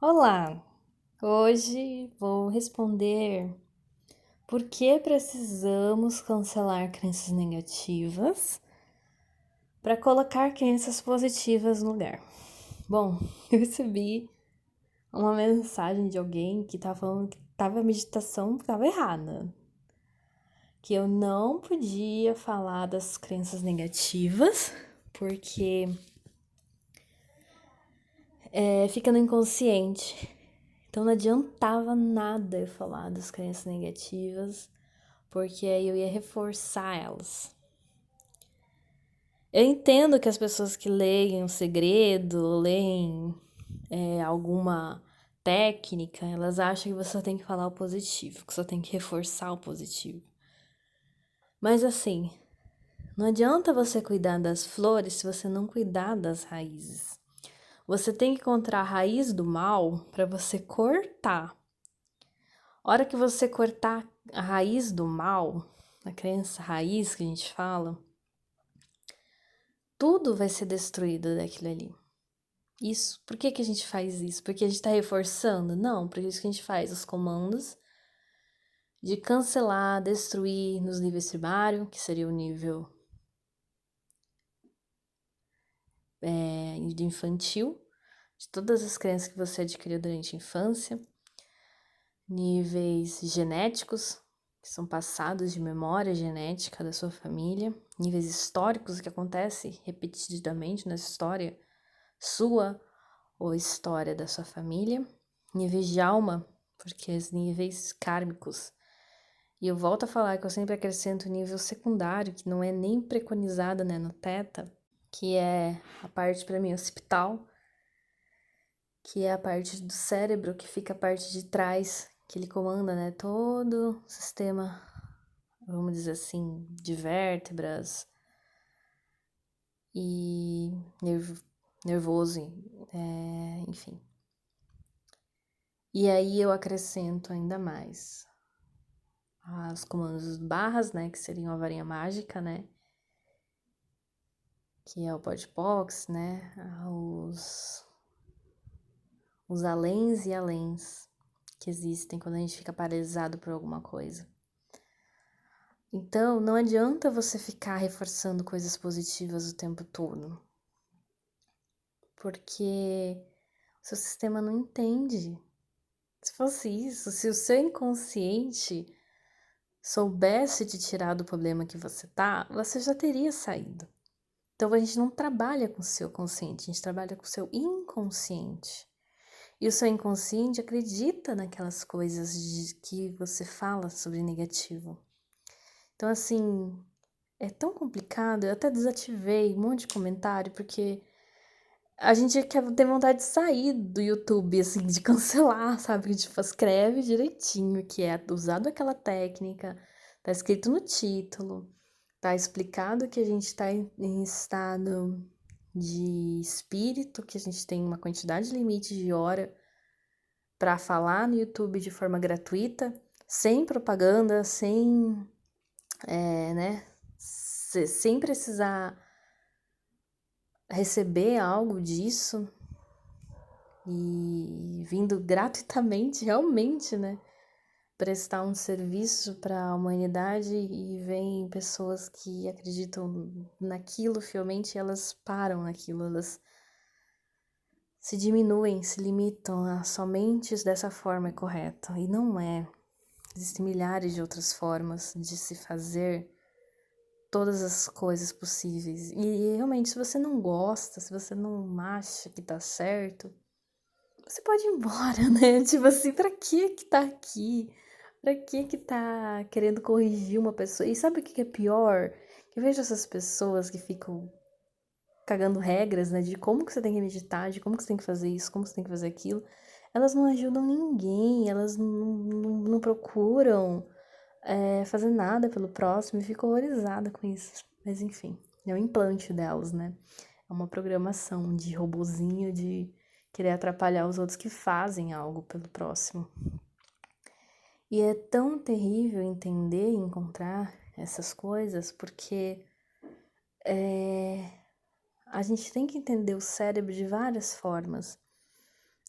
Olá! Hoje vou responder por que precisamos cancelar crenças negativas para colocar crenças positivas no lugar. Bom, eu recebi uma mensagem de alguém que estava falando que a meditação estava errada, que eu não podia falar das crenças negativas porque fica no inconsciente. Então não adiantava nada eu falar das crenças negativas, porque aí eu ia reforçar elas. Eu entendo que as pessoas que leem o segredo, leem alguma técnica, elas acham que você só tem que falar o positivo, que só tem que reforçar o positivo. Mas assim, não adianta você cuidar das flores se você não cuidar das raízes. Você tem que encontrar a raiz do mal para você cortar. A hora que você cortar a raiz do mal, a crença raiz que a gente fala, tudo vai ser destruído daquilo ali. Isso, por que a gente faz isso? Porque a gente está reforçando? Não, por isso que a gente faz os comandos de cancelar, destruir nos níveis primário, que seria o nível de infantil, de todas as crenças que você adquiriu durante a infância, níveis genéticos, que são passados de memória genética da sua família, níveis históricos que acontece repetidamente na história sua ou história da sua família, níveis de alma, porque os níveis kármicos. E eu volto a falar que eu sempre acrescento o nível secundário, que não é nem preconizado, né, no Theta, que é a parte para mim occipital, que é a parte do cérebro que fica a parte de trás, que ele comanda, né, todo o sistema, vamos dizer assim, de vértebras e nervoso, enfim. E aí eu acrescento ainda mais os comandos barras, né, que seriam a varinha mágica, né, que é o podpox, né, os aléns e aléns que existem quando a gente fica paralisado por alguma coisa. Então, não adianta você ficar reforçando coisas positivas o tempo todo, porque o seu sistema não entende. Se fosse isso, se o seu inconsciente soubesse te tirar do problema que você tá, você já teria saído. Então a gente não trabalha com o seu consciente, a gente trabalha com o seu inconsciente. E o seu inconsciente acredita naquelas coisas que você fala sobre negativo. Então, assim, é tão complicado. Eu até desativei um monte de comentário, porque a gente quer ter vontade de sair do YouTube, assim, de cancelar, sabe? Tipo, escreve direitinho que é usado aquela técnica, tá escrito no título, tá explicado que a gente tá em estado de espírito, que a gente tem uma quantidade limite de hora para falar no YouTube de forma gratuita, sem propaganda, né, sem precisar receber algo disso e vindo gratuitamente, realmente, né, prestar um serviço para a humanidade e vem pessoas que acreditam naquilo fielmente e elas param naquilo, elas se diminuem, se limitam a somente dessa forma é correto. E não é. Existem milhares de outras formas de se fazer todas as coisas possíveis. E realmente, se você não gosta, se você não acha que tá certo, você pode ir embora, né? Tipo assim, pra que tá aqui? Pra que tá querendo corrigir uma pessoa? E sabe o que é pior? Que eu vejo essas pessoas que ficam cagando regras, né, de como que você tem que meditar, de como que você tem que fazer isso, como você tem que fazer aquilo, elas não ajudam ninguém, elas não procuram fazer nada pelo próximo e fico horrorizada com isso. Mas enfim, é um implante delas, né? É uma programação de robozinho de querer atrapalhar os outros que fazem algo pelo próximo. E é tão terrível entender e encontrar essas coisas porque a gente tem que entender o cérebro de várias formas.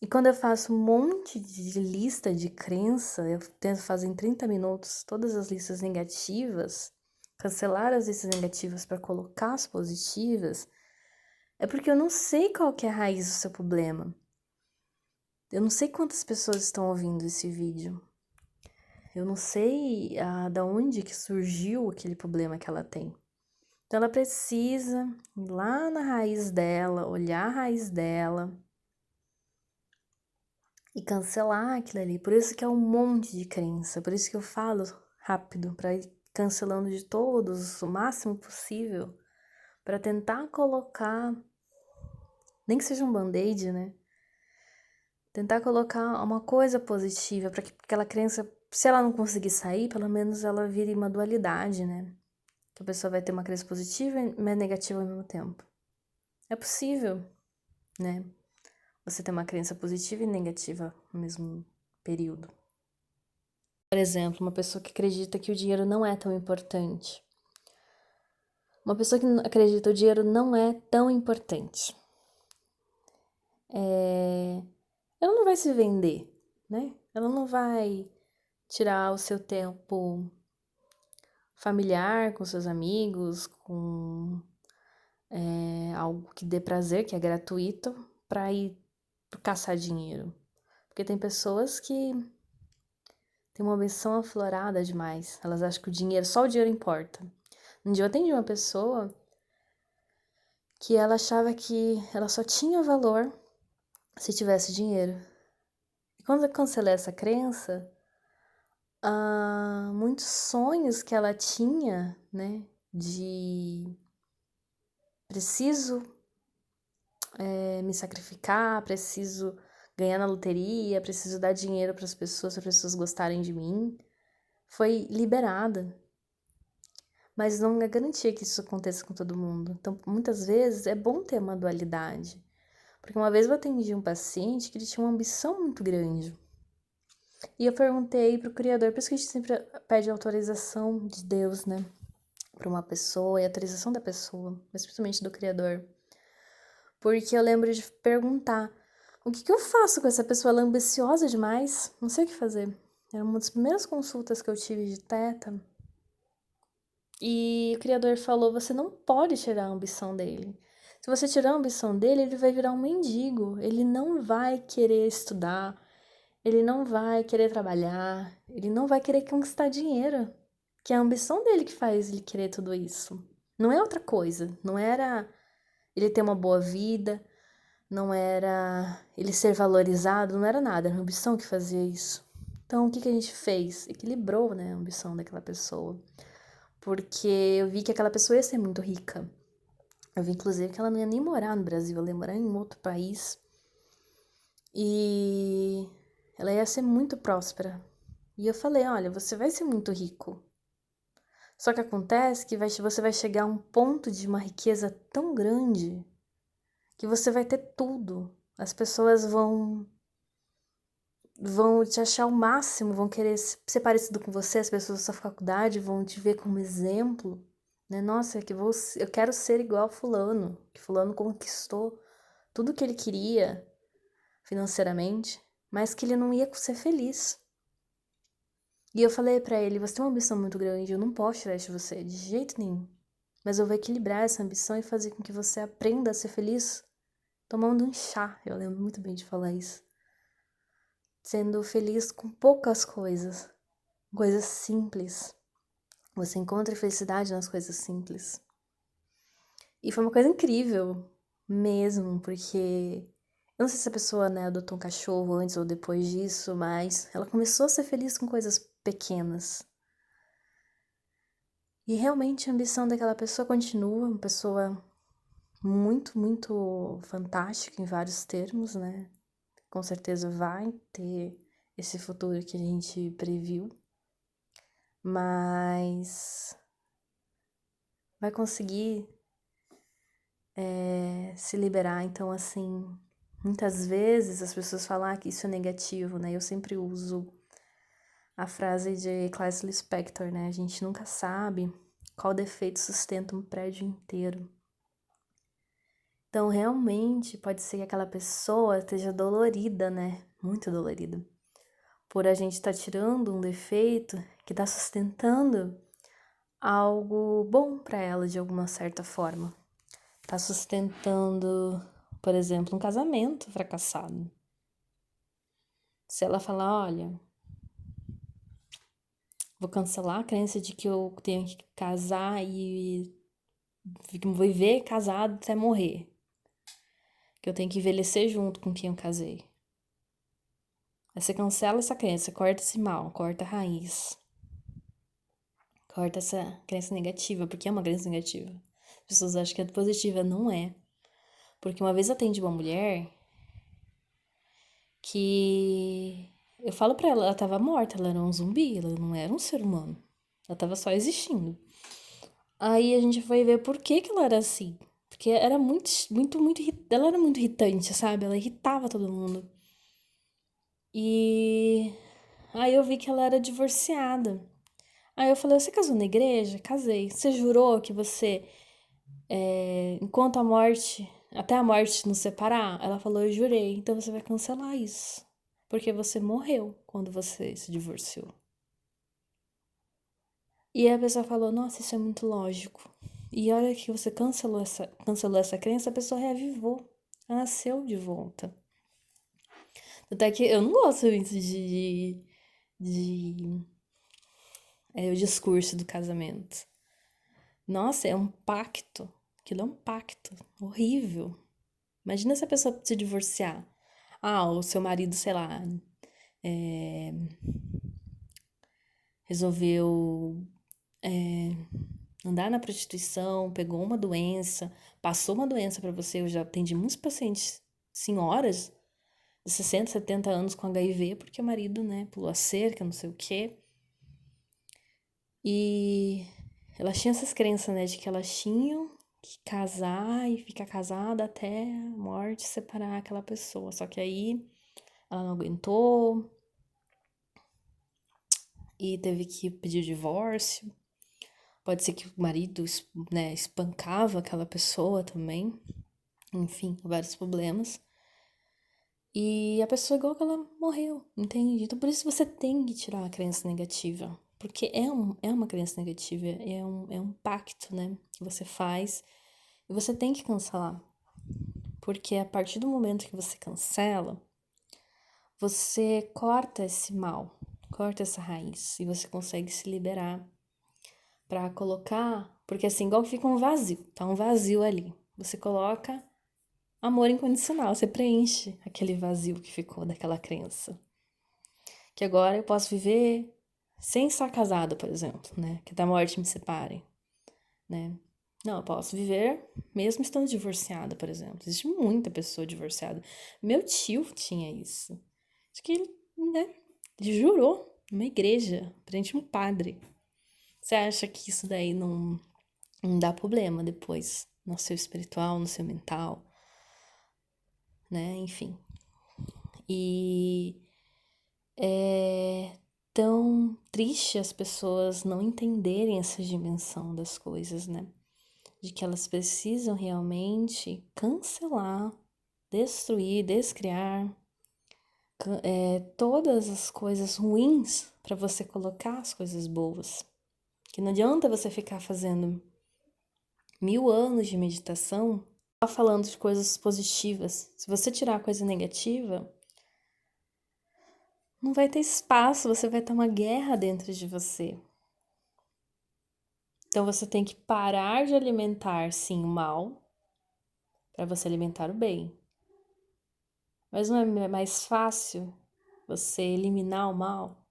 E quando eu faço um monte de lista de crença, eu tento fazer em 30 minutos todas as listas negativas, cancelar as listas negativas para colocar as positivas, é porque eu não sei qual que é a raiz do seu problema. Eu não sei quantas pessoas estão ouvindo esse vídeo. Eu não sei da onde que surgiu aquele problema que ela tem. Então ela precisa ir lá na raiz dela, olhar a raiz dela e cancelar aquilo ali. Por isso que é um monte de crença, por isso que eu falo rápido, para ir cancelando de todos o máximo possível, para tentar colocar, nem que seja um band-aid, né? Tentar colocar uma coisa positiva para que aquela crença, se ela não conseguir sair, pelo menos ela vire uma dualidade, né? Que a pessoa vai ter uma crença positiva e negativa ao mesmo tempo. É possível, né? Você ter uma crença positiva e negativa no mesmo período. Por exemplo, uma pessoa que acredita que o dinheiro não é tão importante. Uma pessoa que acredita que o dinheiro não é tão importante. Ela não vai se vender, né? Ela não vai tirar o seu tempo familiar com seus amigos, com algo que dê prazer, que é gratuito, para ir caçar dinheiro. Porque tem pessoas que têm uma ambição aflorada demais. Elas acham que o dinheiro, só o dinheiro importa. Um dia eu atendi uma pessoa que ela achava que ela só tinha valor se tivesse dinheiro. E quando eu cancelei essa crença, muitos sonhos que ela tinha, né, de preciso me sacrificar, preciso ganhar na loteria, preciso dar dinheiro para as pessoas gostarem de mim, foi liberada. Mas não é garantia que isso aconteça com todo mundo. Então, muitas vezes é bom ter uma dualidade. Porque uma vez eu atendi um paciente que ele tinha uma ambição muito grande. E eu perguntei pro Criador, por isso que a gente sempre pede autorização de Deus, né? Para uma pessoa e autorização da pessoa, mas principalmente do Criador. Porque eu lembro de perguntar, o que eu faço com essa pessoa? Ela é ambiciosa demais, não sei o que fazer. Era uma das primeiras consultas que eu tive de teta. E o Criador falou, você não pode tirar a ambição dele. Se você tirar a ambição dele, ele vai virar um mendigo. Ele não vai querer estudar, ele não vai querer trabalhar, ele não vai querer conquistar dinheiro. Que é a ambição dele que faz ele querer tudo isso. Não é outra coisa. Não era ele ter uma boa vida, não era ele ser valorizado, não era nada. Era a ambição que fazia isso. Então, o que a gente fez? Equilibrou, né, a ambição daquela pessoa. Porque eu vi que aquela pessoa ia ser muito rica. Eu vi, inclusive, que ela não ia nem morar no Brasil, ela ia morar em outro país. E ela ia ser muito próspera. E eu falei, olha, você vai ser muito rico. Só que acontece que você vai chegar a um ponto de uma riqueza tão grande que você vai ter tudo. As pessoas vão te achar o máximo, vão querer ser parecido com você, as pessoas da sua faculdade vão te ver como exemplo, né? Nossa, eu quero ser igual a fulano, que fulano conquistou tudo que ele queria financeiramente, mas que ele não ia ser feliz. E eu falei pra ele, você tem uma ambição muito grande, eu não posso tirar isso de você, de jeito nenhum. Mas eu vou equilibrar essa ambição e fazer com que você aprenda a ser feliz tomando um chá. Eu lembro muito bem de falar isso. Sendo feliz com poucas coisas simples. Você encontra felicidade nas coisas simples. E foi uma coisa incrível mesmo, porque eu não sei se a pessoa, né, adotou um cachorro antes ou depois disso, mas ela começou a ser feliz com coisas pequenas. E realmente a ambição daquela pessoa continua, uma pessoa muito, muito fantástica em vários termos, né? Com certeza vai ter esse futuro que a gente previu, mas vai conseguir se liberar. Então, assim, muitas vezes as pessoas falam que isso é negativo, né? Eu sempre uso a frase de Clarice Lispector, né? A gente nunca sabe qual defeito sustenta um prédio inteiro. Então, realmente, pode ser que aquela pessoa esteja dolorida, né? Muito dolorida. Por a gente estar tirando um defeito que está sustentando algo bom para ela de alguma certa forma. Tá sustentando, por exemplo, um casamento fracassado. Se ela falar, olha, vou cancelar a crença de que eu tenho que casar e viver casado até morrer. Que eu tenho que envelhecer junto com quem eu casei. Aí você cancela essa crença, corta esse mal, corta a raiz. Corta essa crença negativa, porque é uma crença negativa. As pessoas acham que é positiva, não é. Porque uma vez eu atendi uma mulher que eu falo pra ela tava morta, ela era um zumbi, ela não era um ser humano. Ela tava só existindo. Aí a gente foi ver por que que ela era assim. Porque era ela era muito irritante, sabe? Ela irritava todo mundo. E aí eu vi que ela era divorciada. Aí eu falei, você casou na igreja? Casei. Você jurou que você, enquanto a morte, até a morte nos separar? Ela falou, eu jurei. Então você vai cancelar isso. Porque você morreu quando você se divorciou. E a pessoa falou, nossa, isso é muito lógico. E olha que você cancelou essa crença, a pessoa reavivou. Ela nasceu de volta. Até que eu não gosto muito de o discurso do casamento. Nossa, é um pacto. Aquilo é um pacto horrível. Imagina se a pessoa se divorciar. Ah, o seu marido, sei lá, resolveu andar na prostituição, pegou uma doença, passou uma doença pra você. Eu já atendi muitos pacientes, senhoras de 60, 70 anos com HIV, porque o marido, né, pulou a cerca, não sei o quê. E elas tinham essas crenças, né, de que elas tinham que casar e ficar casada até a morte separar aquela pessoa. Só que aí ela não aguentou e teve que pedir divórcio. Pode ser que o marido, né, espancava aquela pessoa também. Enfim, vários problemas. E a pessoa igual que ela morreu, entende? Então por isso você tem que tirar a crença negativa. Porque é uma crença negativa, é um pacto, né? Que você faz e você tem que cancelar. Porque a partir do momento que você cancela, você corta esse mal, corta essa raiz e você consegue se liberar pra colocar. Porque assim, igual fica um vazio, tá um vazio ali. Você coloca amor incondicional, você preenche aquele vazio que ficou daquela crença. Que agora eu posso viver sem estar casada, por exemplo, né? Que da morte me separe, né? Não, eu posso viver mesmo estando divorciada, por exemplo. Existe muita pessoa divorciada. Meu tio tinha isso. Acho que ele, né? Ele jurou numa igreja, perante um padre. Você acha que isso daí não dá problema depois no seu espiritual, no seu mental, né? Enfim. E é tão triste as pessoas não entenderem essa dimensão das coisas, né? De que elas precisam realmente cancelar, destruir, descriar todas as coisas ruins para você colocar as coisas boas. Que não adianta você ficar fazendo 1000 anos de meditação só falando de coisas positivas. Se você tirar a coisa negativa, não vai ter espaço, você vai ter uma guerra dentro de você. Então você tem que parar de alimentar, sim, o mal, para você alimentar o bem. Mas não é mais fácil você eliminar o mal?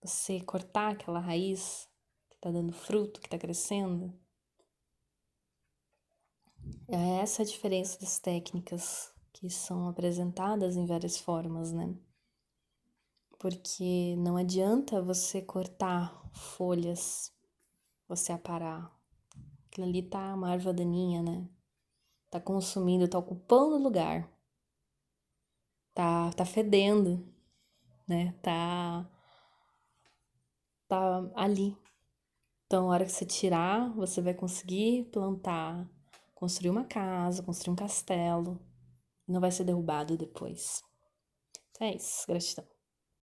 Você cortar aquela raiz que tá dando fruto, que tá crescendo? É essa a diferença das técnicas que são apresentadas em várias formas, né? Porque não adianta você cortar folhas, você aparar. Aquilo ali tá uma erva daninha, né? Tá consumindo, tá ocupando o lugar. Tá fedendo, né? Tá ali. Então, a hora que você tirar, você vai conseguir plantar construir uma casa, construir um castelo, não vai ser derrubado depois. Então é isso, gratidão.